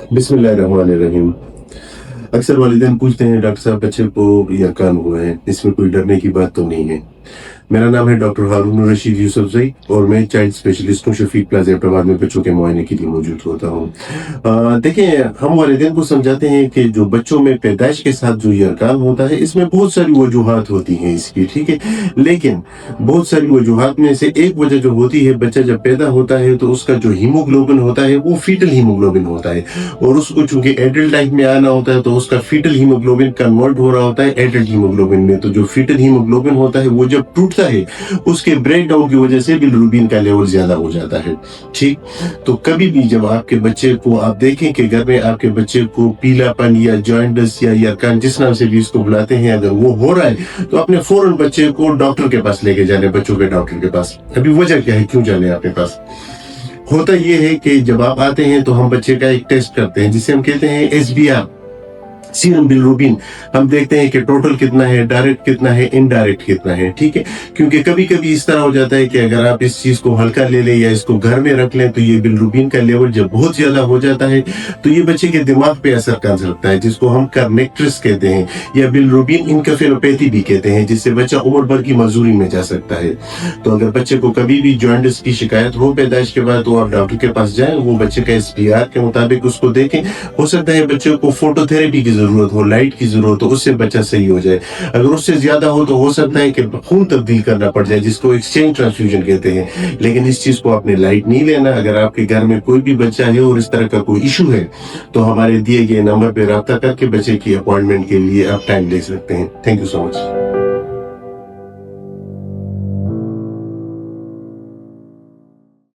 बिस्मिल्लाहिर्रहमानिर्रहीम। अक्सर वालिदैन पूछते हैं डॉक्टर साहब बच्चे को यरकान हुआ है, इसमें कोई डरने की बात तो नहीं है। मेरा नाम है डॉक्टर हारून रशीद यूसुफजई और मैं चाइल्ड स्पेशलिस्ट हूँ। शफीक प्लाजा एबटाबाद में बच्चों के मुआयने के लिए मौजूद होता हूँ। देखिए, हम वालिदैन को समझाते हैं कि जो बच्चों में पैदाइश के साथ जो यरकान होता है, इसमें बहुत सारी वजूहात होती हैं इसकी, ठीक है। लेकिन बहुत सारी वजूहात में से एक वजह जो होती है, बच्चा जब पैदा होता है तो उसका जो हीमोग्लोबिन होता है वो फीटल हीमोग्लोबिन होता है, और उसको चूंकि एडल्ट लाइफ में आना होता है तो उसका फीटल हीमोग्लोबिन कन्वर्ट हो रहा होता है एडल्ट हीमोग्लोबिन में। तो जो फीटल हीमोग्लोबिन होता है वो जब टूटता है, उसके ब्रेक डाउन की वजह से बिलिरुबिन का लेवल ज्यादा हो जाता है, ठीक। तो कभी भी जब आपके बच्चे को आप देखें कि घर में आपके बच्चे को पीलापन या जॉइंटिस या यरकान, जिस नाम से भी इसको बुलाते हैं, अगर वो हो रहा है तो अपने फौरन बच्चे को डॉक्टर के पास लेके जाने, बच्चों के डॉक्टर के पास। अभी वजह क्या है, क्यों जाने आपके पास? होता ये है कि जब आप आते हैं तो हम बच्चे का एक टेस्ट करते हैं जिसे हम कहते हैं SBR, सीरम बिलिरुबिन। हम देखते हैं कि टोटल कितना है, डायरेक्ट कितना है, इनडायरेक्ट कितना है, ठीक है। क्योंकि कभी कभी इस तरह हो जाता है कि अगर आप इस चीज को हल्का ले लें या इसको घर में रख लें तो ये बिलिरुबिन का लेवल जब बहुत ज्यादा हो जाता है तो ये बच्चे के दिमाग पे असर कर सकता है, जिसको हम कर्नेक्ट्रिस कहते हैं या बिलिरुबिन इनकेफेलोपैथी भी कहते हैं, जिससे बच्चा उम्र भर की मजदूरी में जा सकता है। तो अगर बच्चे को कभी भी जॉइंटिस की शिकायत हो पैदाइश के बाद तो आप डॉक्टर के पास जाएं, वो बच्चे का SBR के मुताबिक उसको देखें। हो सकता है बच्चे को फोटोथेरेपी की जरूरत हो, लाइट की जरूरत हो, उससे बच्चा सही हो जाए। अगर उससे ज्यादा हो तो हो सकता है कि खून तब्दील करना पड़ जाए, जिसको एक्सचेंज ट्रांसफ्यूजन कहते हैं। लेकिन इस चीज को आपने लाइट नहीं लेना। अगर आपके घर में कोई भी बच्चा है और इस तरह का कोई इशू है तो हमारे दिए गए नंबर पे राब्ता करके बच्चे की अपॉइंटमेंट के लिए आप टाइम ले सकते हैं। Thank you so much.